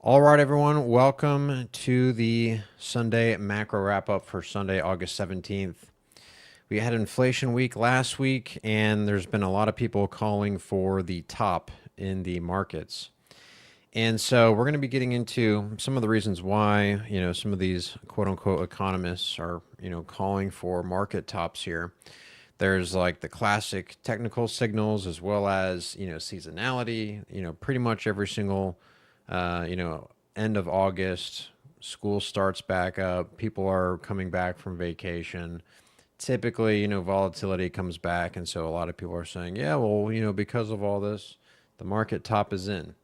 All right, everyone, welcome to the Sunday macro wrap up for Sunday, August 17th. We had inflation week last week, and there's been a lot of people calling for the top in the markets. And so we're going to be getting into some of the reasons why, some of these quote unquote economists are, calling for market tops here. There's like the classic technical signals as well as, seasonality, pretty much every single end of August, school starts back up, people are coming back from vacation. Typically, volatility comes back. And so a lot of people are saying, yeah, well, because of all this, the market top is in.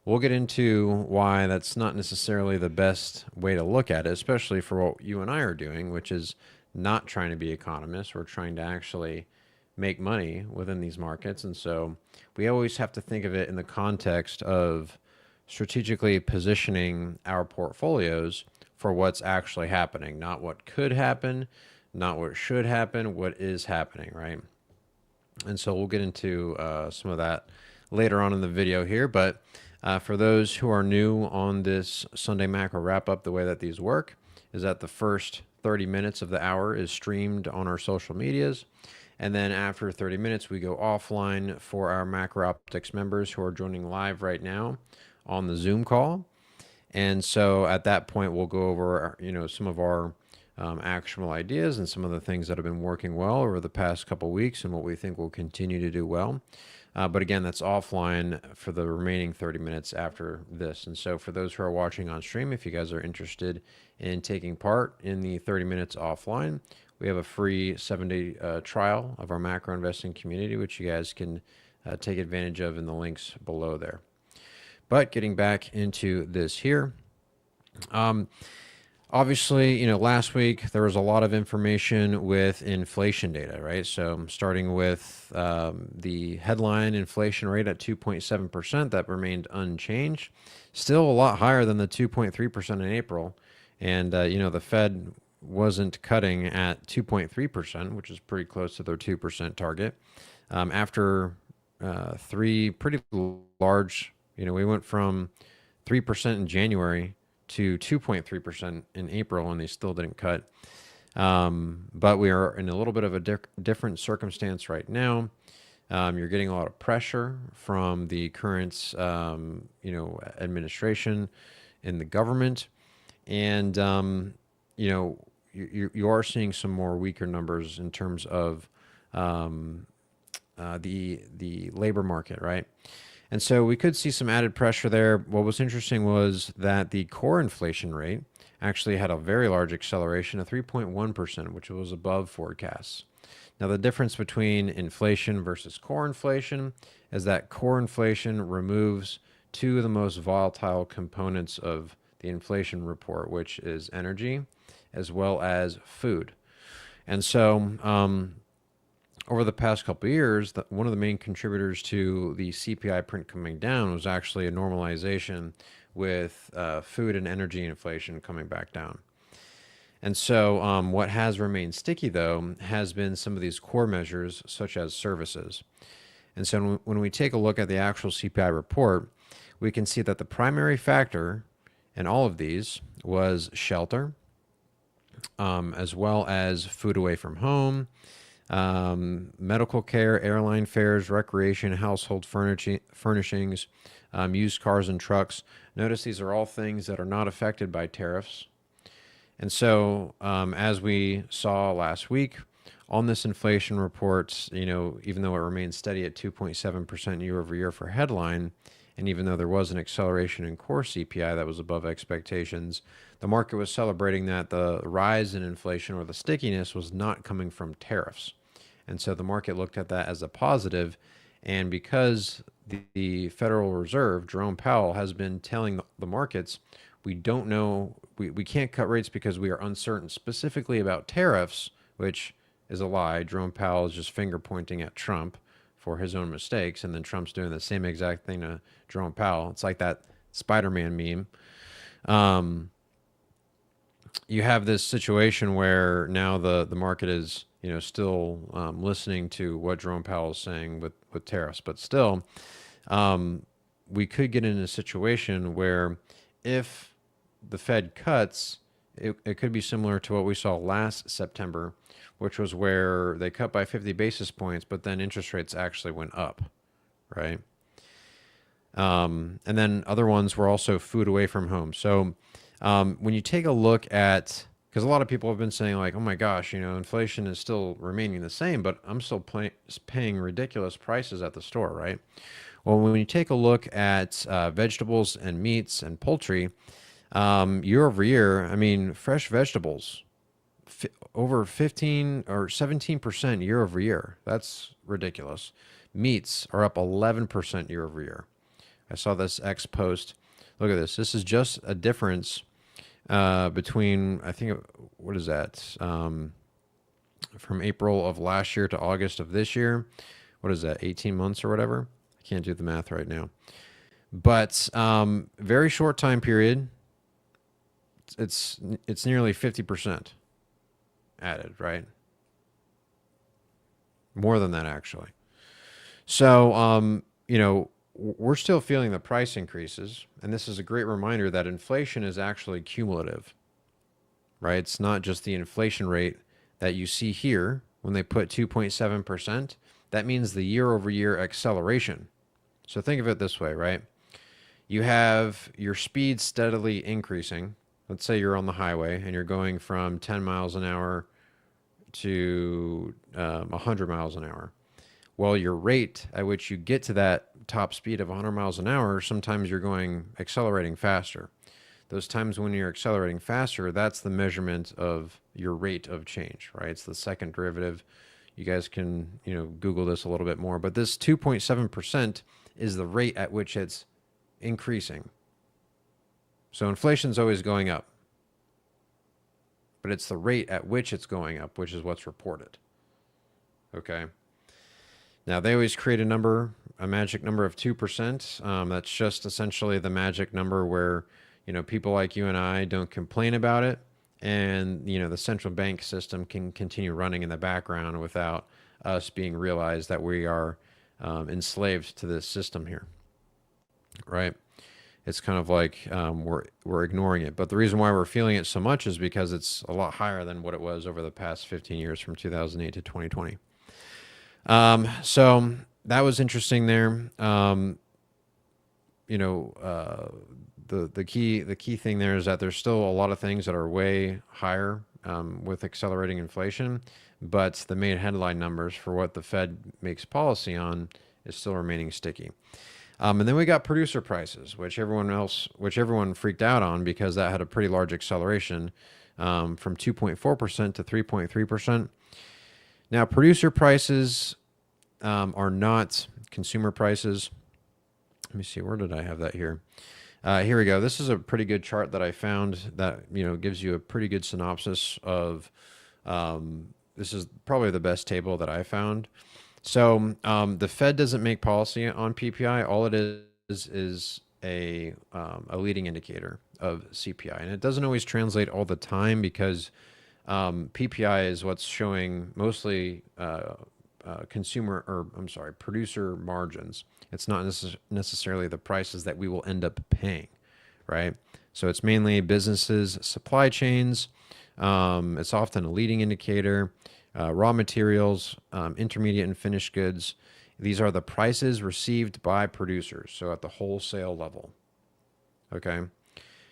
We'll get into why that's not necessarily the best way to look at it, especially for what you and I are doing, which is not trying to be economists. We're trying to actually make money within these markets. And so we always have to think of it in the context of strategically positioning our portfolios for what's actually happening, not what could happen, not what should happen, what is happening, right? And so we'll get into some of that later on in the video here. But for those who are new on this Sunday macro wrap up, the way that these work is that the first 30 minutes of the hour is streamed on our social medias. And then after 30 minutes, we go offline for our Macro Optics members who are joining live right now on the Zoom call. And so at that point, we'll go over, some of our actionable ideas and some of the things that have been working well over the past couple weeks and what we think will continue to do well. But again, that's offline for the remaining 30 minutes after this. And so for those who are watching on stream, if you guys are interested in taking part in the 30 minutes offline, we have a free 7-day trial of our macro investing community, which you guys can take advantage of in the links below there. But getting back into this here, obviously, last week there was a lot of information with inflation data, right? So starting with the headline inflation rate at 2.7%, that remained unchanged. Still a lot higher than the 2.3% in April. And, the Fed wasn't cutting at 2.3%, which is pretty close to their 2% target. After three pretty large, we went from 3% in January to 2.3% in April, and they still didn't cut. But we are in a little bit of a different circumstance right now. You're getting a lot of pressure from the current, administration in the government, and you are seeing some more weaker numbers in terms of the labor market, right? And so we could see some added pressure there. What was interesting was that the core inflation rate actually had a very large acceleration of 3.1%, which was above forecasts. Now, the difference between inflation versus core inflation is that core inflation removes two of the most volatile components of the inflation report, which is energy as well as food. And so, over the past couple of years, one of the main contributors to the CPI print coming down was actually a normalization with food and energy inflation coming back down. And so what has remained sticky, though, has been some of these core measures, such as services. And so when we take a look at the actual CPI report, we can see that the primary factor in all of these was shelter, as well as food away from home, medical care, airline fares, recreation, household furnishings, used cars and trucks. Notice these are all things that are not affected by tariffs. And so, as we saw last week on this inflation report, even though it remains steady at 2.7% year over year for headline, and even though there was an acceleration in core CPI that was above expectations, the market was celebrating that the rise in inflation or the stickiness was not coming from tariffs. And so the market looked at that as a positive. And because the Federal Reserve, Jerome Powell, has been telling the markets, we don't know, we can't cut rates because we are uncertain specifically about tariffs, which is a lie. Jerome Powell is just finger pointing at Trump for his own mistakes, and then Trump's doing the same exact thing to Jerome Powell. It's like that Spider-Man meme. You have this situation where now the market is still listening to what Jerome Powell is saying with tariffs, but still we could get in a situation where if the Fed cuts, it could be similar to what we saw last September, which was where they cut by 50 basis points, but then interest rates actually went up, right? And then other ones were also food away from home. So when you take a look at, because a lot of people have been saying like, oh my gosh, inflation is still remaining the same, but I'm still paying ridiculous prices at the store, right? Well, when you take a look at vegetables and meats and poultry, year over year, I mean, fresh vegetables, over 15 or 17% year over year. That's ridiculous. Meats are up 11% year over year. I saw this X post. Look at this. This is just a difference between, I think, what is that? From April of last year to August of this year. What is that? 18 months or whatever? I can't do the math right now. But very short time period. It's nearly 50% added, right? More than that, actually. So, we're still feeling the price increases. And this is a great reminder that inflation is actually cumulative, right? It's not just the inflation rate that you see here when they put 2.7%. That means the year over year acceleration. So think of it this way, right? You have your speed steadily increasing. Let's say you're on the highway and you're going from 10 miles an hour to 100 miles an hour. Well, your rate at which you get to that top speed of 100 miles an hour, sometimes you're accelerating faster. Those times when you're accelerating faster, that's the measurement of your rate of change, right? It's the second derivative. You guys can, Google this a little bit more, but this 2.7% is the rate at which it's increasing. So inflation's always going up, but it's the rate at which it's going up, which is what's reported. Okay. Now they always create a magic number of 2%. That's just essentially the magic number where, people like you and I don't complain about it. And, the central bank system can continue running in the background without us being realized that we are enslaved to this system here, right? It's kind of like we're ignoring it. But the reason why we're feeling it so much is because it's a lot higher than what it was over the past 15 years from 2008 to 2020. So that was interesting there. The key thing there is that there's still a lot of things that are way higher with accelerating inflation, but the main headline numbers for what the Fed makes policy on is still remaining sticky. And then we got producer prices, which everyone freaked out on because that had a pretty large acceleration from 2.4% to 3.3%. Now, producer prices are not consumer prices. Let me see, where did I have that here? Here we go. This is a pretty good chart that I found that gives you a pretty good synopsis of. This is probably the best table that I found. So the Fed doesn't make policy on PPI. All it is a leading indicator of CPI, and it doesn't always translate all the time because PPI is what's showing mostly producer margins. It's not necessarily the prices that we will end up paying, right? So it's mainly businesses' supply chains. It's often a leading indicator. Raw materials, intermediate and finished goods. These are the prices received by producers, so at the wholesale level. Okay.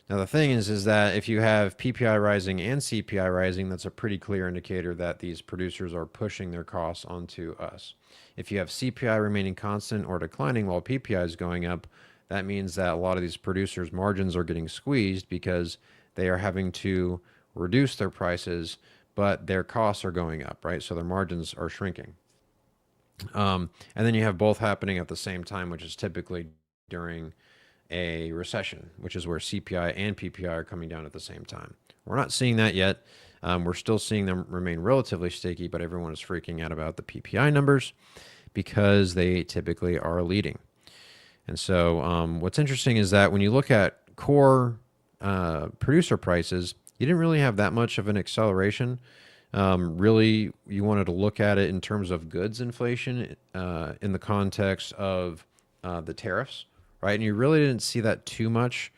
Now the thing is that if you have PPI rising and CPI rising, that's a pretty clear indicator that these producers are pushing their costs onto us. If you have CPI remaining constant or declining while PPI is going up, that means that a lot of these producers' margins are getting squeezed because they are having to reduce their prices, but their costs are going up, right? So their margins are shrinking. And then you have both happening at the same time, which is typically during a recession, which is where CPI and PPI are coming down at the same time. We're not seeing that yet. We're still seeing them remain relatively sticky, but everyone is freaking out about the PPI numbers because they typically are leading. And so what's interesting is that when you look at core producer prices, you didn't really have that much of an acceleration. Really, you wanted to look at it in terms of goods inflation in the context of the tariffs, right? And you really didn't see that too much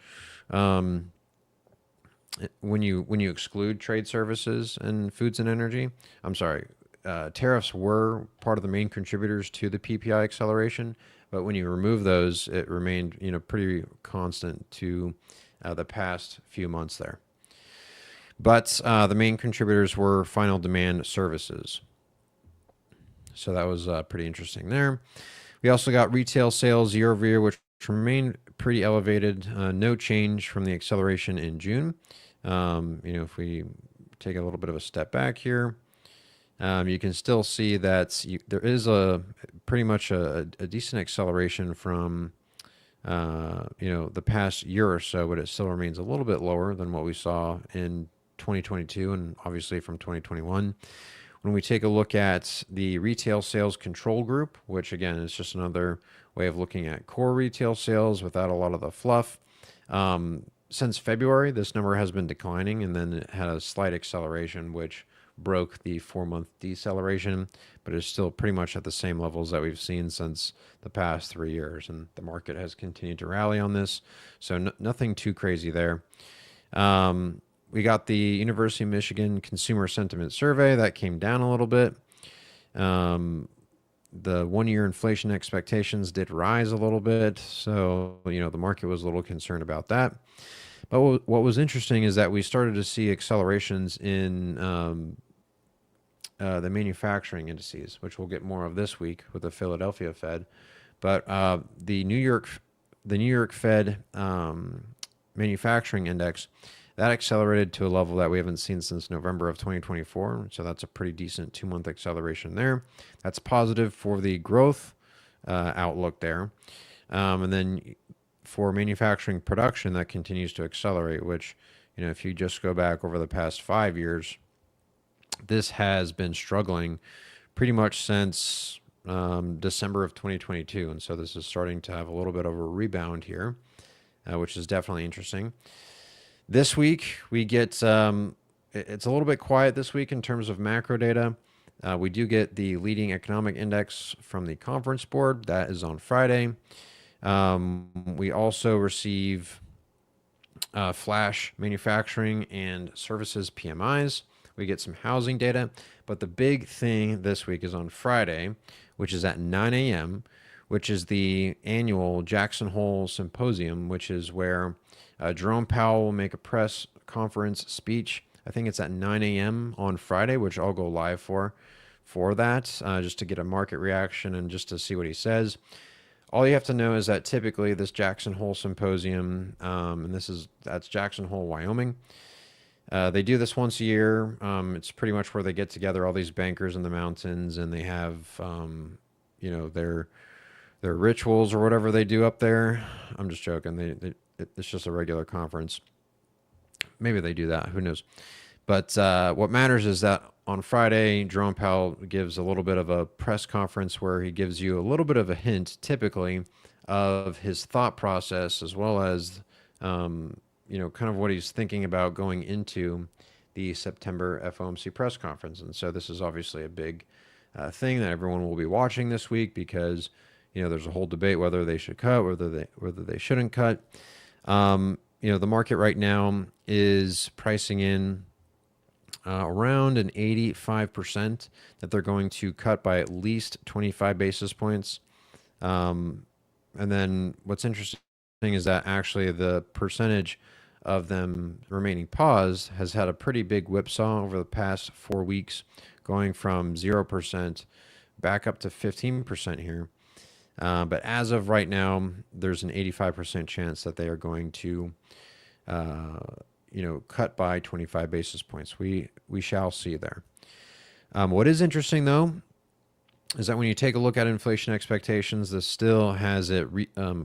um, when you exclude trade services and foods and energy. I'm sorry, tariffs were part of the main contributors to the PPI acceleration, but when you remove those, it remained pretty constant to the past few months there. But the main contributors were final demand services. So that was pretty interesting there. We also got retail sales year over year, which remained pretty elevated. No change from the acceleration in June. If we take a little bit of a step back here, you can still see that there is a pretty much a decent acceleration from the past year or so, but it still remains a little bit lower than what we saw in 2022 and obviously from 2021. When we take a look at the retail sales control group, which again is just another way of looking at core retail sales without a lot of the fluff, since February, this number has been declining and then it had a slight acceleration, which broke the 4-month deceleration, but is still pretty much at the same levels that we've seen since the past 3 years. And the market has continued to rally on this. So nothing too crazy there. We got the University of Michigan Consumer Sentiment Survey that came down a little bit. The 1-year inflation expectations did rise a little bit. So, the market was a little concerned about that. But what was interesting is that we started to see accelerations in the manufacturing indices, which we'll get more of this week with the Philadelphia Fed. But the New York Fed manufacturing index, that accelerated to a level that we haven't seen since November of 2024. So that's a pretty decent 2-month acceleration there. That's positive for the growth outlook there. And then for manufacturing production, that continues to accelerate, which, if you just go back over the past 5 years, this has been struggling pretty much since December of 2022. And so this is starting to have a little bit of a rebound here, which is definitely interesting. This week, we get, it's a little bit quiet this week in terms of macro data. We do get the leading economic index from the conference board. That is on Friday. We also receive flash manufacturing and services PMIs. We get some housing data. But the big thing this week is on Friday, which is at 9 a.m., which is the annual Jackson Hole Symposium, which is where Jerome Powell will make a press conference speech. I think it's at 9 a.m. on Friday, which I'll go live for that, just to get a market reaction and just to see what he says. All you have to know is that typically this Jackson Hole Symposium, and that's Jackson Hole, Wyoming. They do this once a year. It's pretty much where they get together all these bankers in the mountains, and they have, their rituals or whatever they do up there. I'm just joking. It's just a regular conference. Maybe they do that. Who knows? But what matters is that on Friday, Jerome Powell gives a little bit of a press conference where he gives you a little bit of a hint, typically, of his thought process, as well as, kind of what he's thinking about going into the September FOMC press conference. And so this is obviously a big thing that everyone will be watching this week because, there's a whole debate whether they should cut, whether they shouldn't cut. The market right now is pricing in around an 85% that they're going to cut by at least 25 basis points. And then what's interesting is that actually the percentage of them remaining paused has had a pretty big whipsaw over the past 4 weeks, going from 0% back up to 15% here. But as of right now, there's an 85% chance that they are going to, cut by 25 basis points. We shall see there. What is interesting, though, is that when you take a look at inflation expectations, this still has it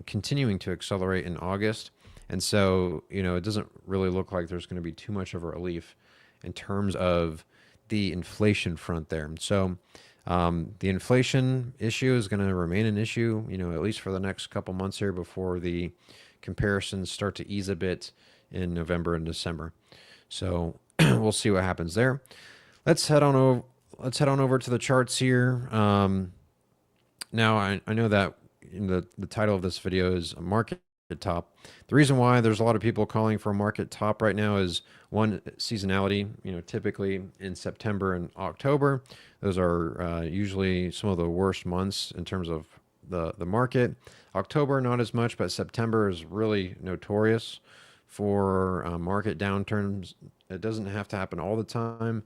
continuing to accelerate in August. And so, it doesn't really look like there's going to be too much of a relief in terms of the inflation front there. So, the inflation issue is going to remain an issue, at least for the next couple months here before the comparisons start to ease a bit in November and December. So we'll see what happens there. Let's head on over to the charts here. Now I know that the title of this video is a market top. The reason why there's a lot of people calling for a market top right now is one, seasonality. Typically in September and October, those are usually some of the worst months in terms of the market. October, not as much, but September is really notorious for market downturns. It doesn't have to happen all the time,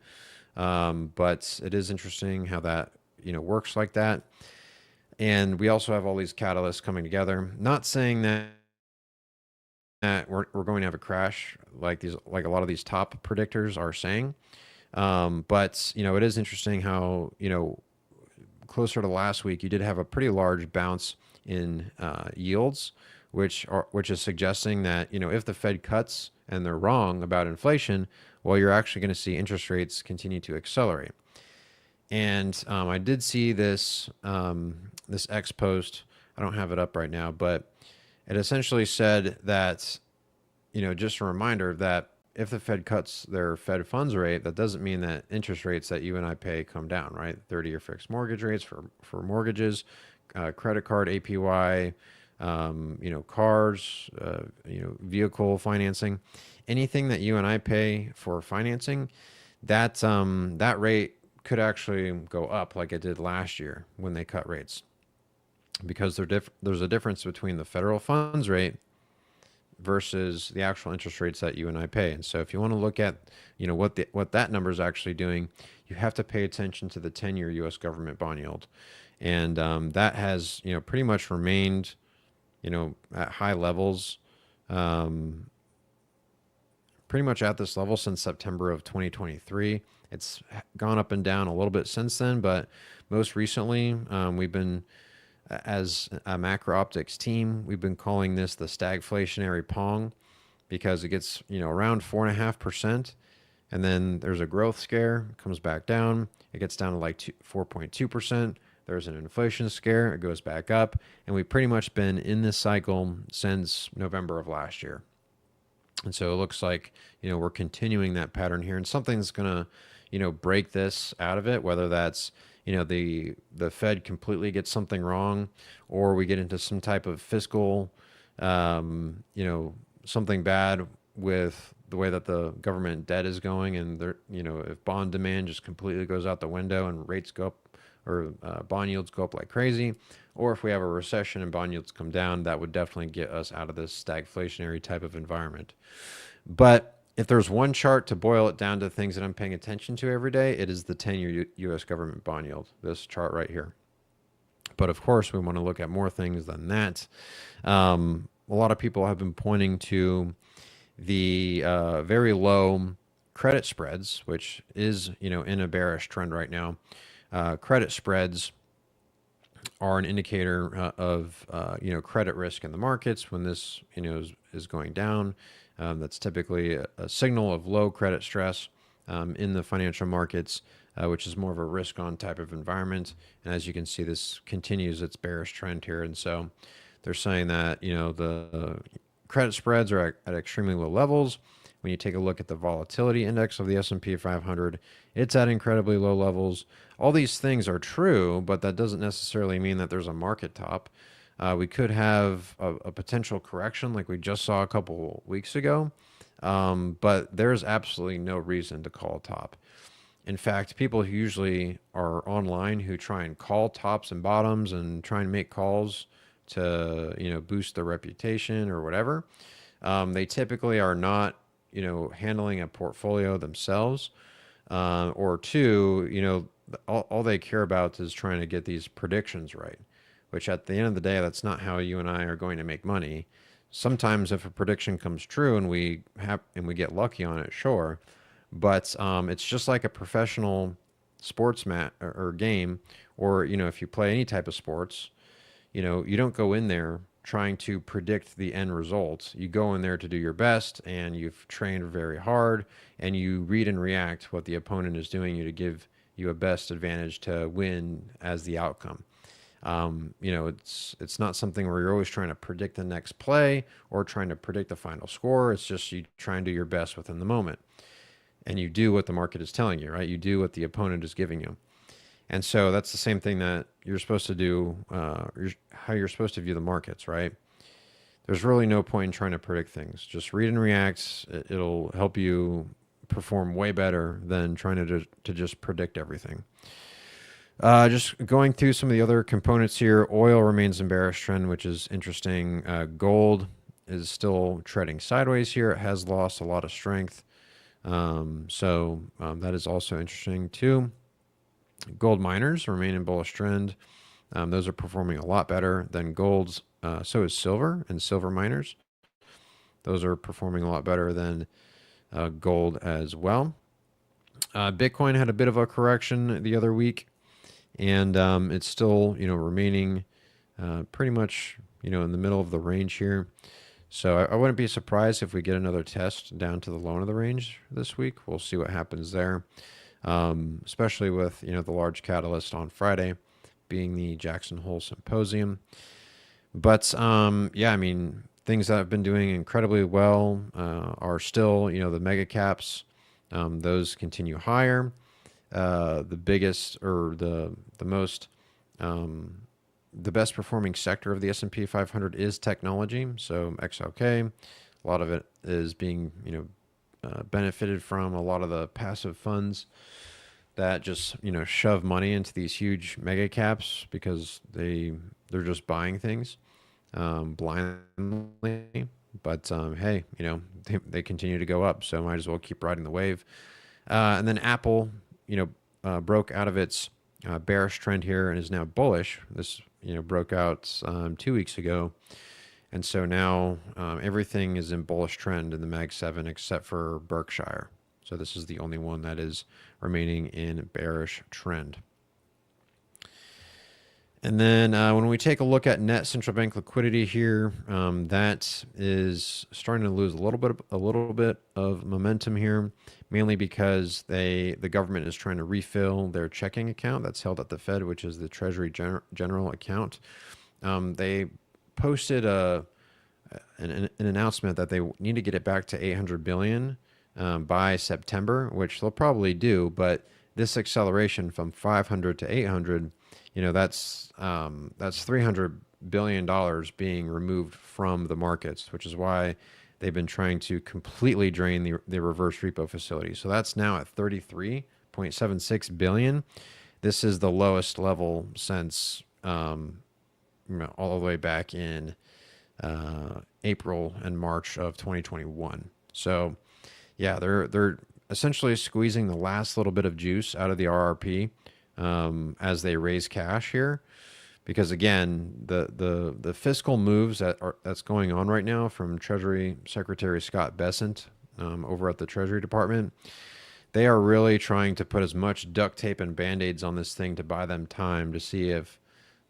but it is interesting how that works like that. And we also have all these catalysts coming together. Not saying that we're going to have a crash like a lot of these top predictors are saying, but it is interesting how closer to last week you did have a pretty large bounce in yields, which is suggesting that if the Fed cuts and they're wrong about inflation, well, you're actually going to see interest rates continue to accelerate. And I did see this X post. I don't have it up right now, but it essentially said that just a reminder that if the Fed cuts their Fed funds rate, that doesn't mean that interest rates that you and I pay come down, right? 30-year fixed mortgage rates for mortgages, credit card APY, cars, vehicle financing, anything that you and I pay for financing, that rate could actually go up like it did last year when they cut rates, because there's a difference between the federal funds rate versus the actual interest rates that you and I pay. And so if you want to look at what that number is actually doing, you have to pay attention to the 10-year U.S. government bond yield, and that has pretty much remained at high levels, pretty much at this level since September of 2023. It's gone up and down a little bit since then, but most recently we've been, as a macro optics team, we've been calling this the stagflationary Pong, because it gets around 4.5%, and then there's a growth scare, it comes back down, it gets down to like 4.2%. There's an inflation scare, it goes back up, and we've pretty much been in this cycle since November of last year. And so it looks like we're continuing that pattern here, and something's gonna break this out of it, whether that's the Fed completely gets something wrong, or we get into some type of fiscal something bad with the way that the government debt is going, and if bond demand just completely goes out the window and rates go up, or bond yields go up like crazy, or if we have a recession and bond yields come down, that would definitely get us out of this stagflationary type of environment. But if there's one chart to boil it down to things that I'm paying attention to every day, it is the 10-year U.S. government bond yield, this chart right here. But of course, we want to look at more things than that. A lot of people have been pointing to the very low credit spreads, which is in a bearish trend right now. Credit spreads are an indicator of credit risk in the markets. When this is going down, that's typically a signal of low credit stress in the financial markets, which is more of a risk-on type of environment. And as you can see, this continues its bearish trend here. And so they're saying that the credit spreads are at extremely low levels. When you take a look at the volatility index of the S&P 500, it's at incredibly low levels. All these things are true, but that doesn't necessarily mean that there's a market top. We could have a potential correction like we just saw a couple weeks ago, but there's absolutely no reason to call a top. In fact, people who usually are online who try and call tops and bottoms and try and make calls to boost their reputation or whatever, they typically are not handling a portfolio themselves, or two, all they care about is trying to get these predictions right, which at the end of the day, that's not how you and I are going to make money. Sometimes if a prediction comes true and we get lucky on it, sure, but it's just like a professional sports mat or game, or if you play any type of sports, you don't go in there trying to predict the end results. You go in there to do your best, and you've trained very hard, and you read and react what the opponent is doing to give you a best advantage to win as the outcome. It's not something where you're always trying to predict the next play or trying to predict the final score. It's just you try and do your best within the moment, and you do what the market is telling you, right? You do what the opponent is giving you. And so that's the same thing that you're supposed to do, how you're supposed to view the markets, right? There's really no point in trying to predict things. Just read and react. It'll help you perform way better than trying to just predict everything. Just going through some of the other components here. Oil remains in bearish trend, which is interesting. Gold is still treading sideways here. It has lost a lot of strength. That is also interesting too. Gold miners remain in bullish trend. Those are performing a lot better than gold's. So is silver and silver miners. Those are performing a lot better than gold as well. Bitcoin had a bit of a correction the other week, and it's still remaining pretty much in the middle of the range here. So I wouldn't be surprised if we get another test down to the low end of the range this week. We'll see what happens there, especially with the large catalyst on Friday being the Jackson Hole Symposium. But yeah, I mean, things that have been doing incredibly well are still the mega caps. Those continue higher. The biggest or the most the best performing sector of the S&P 500 is technology. So XLK, a lot of it is being benefited from a lot of the passive funds that just shove money into these huge mega caps because they're just buying things blindly. But hey, they continue to go up, so might as well keep riding the wave. And then Apple, broke out of its bearish trend here and is now bullish. This broke out 2 weeks ago, and so now everything is in bullish trend in the Mag 7 except for Berkshire. So this is the only one that is remaining in bearish trend. And then when we take a look at net central bank liquidity here, that is starting to lose a little bit of momentum here, mainly because the government is trying to refill their checking account that's held at the Fed, which is the Treasury General account. They posted an announcement that they need to get it back to 800 billion by September, which they'll probably do. But this acceleration from 500 to 800. That's $300 billion being removed from the markets, which is why they've been trying to completely drain the reverse repo facility. So that's now at 33.76 billion. This is the lowest level since all the way back in April and March of 2021. So yeah, they're essentially squeezing the last little bit of juice out of the RRP. As they raise cash here, because again, the fiscal moves that's going on right now from Treasury Secretary Scott Bessent over at the Treasury Department, they are really trying to put as much duct tape and band-aids on this thing to buy them time to see if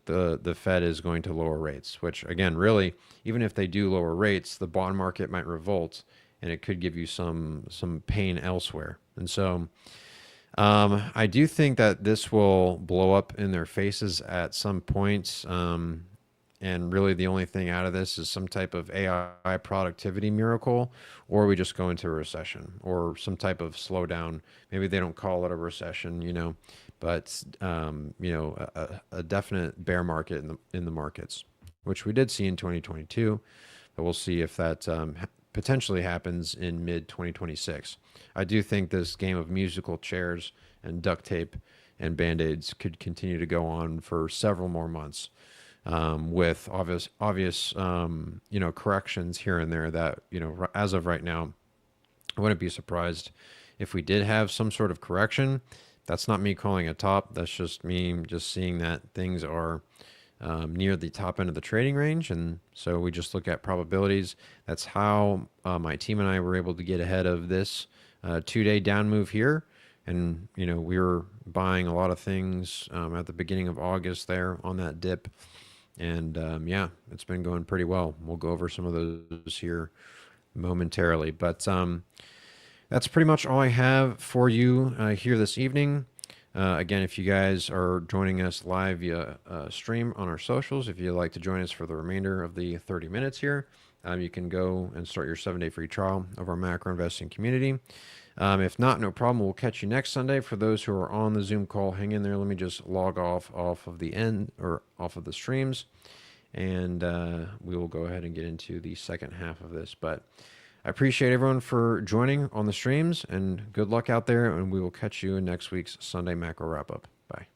the Fed is going to lower rates. Which again, really, even if they do lower rates, the bond market might revolt, and it could give you some pain elsewhere. And so. I do think that this will blow up in their faces at some point. And really the only thing out of this is some type of AI productivity miracle, or we just go into a recession or some type of slowdown. Maybe they don't call it a recession, but a definite bear market in the markets, which we did see in 2022. But we'll see if that potentially happens in mid 2026. I do think this game of musical chairs and duct tape and band-aids could continue to go on for several more months, with obvious corrections here and there that as of right now, I wouldn't be surprised if we did have some sort of correction. That's not me calling a top. That's just me just seeing that things are near the top end of the trading range. And so we just look at probabilities. That's how my team and I were able to get ahead of this 2-day down move here. And, we were buying a lot of things at the beginning of August there on that dip. And yeah, it's been going pretty well. We'll go over some of those here momentarily. But that's pretty much all I have for you here this evening. Again, if you guys are joining us live via stream on our socials, if you'd like to join us for the remainder of the 30 minutes here, you can go and start your 7-day free trial of our macro investing community. If not, no problem. We'll catch you next Sunday. For those who are on the Zoom call, hang in there. Let me just log off of the end or off of the streams, and we will go ahead and get into the second half of this. But I appreciate everyone for joining on the streams, and good luck out there. And we will catch you in next week's Sunday macro wrap up. Bye.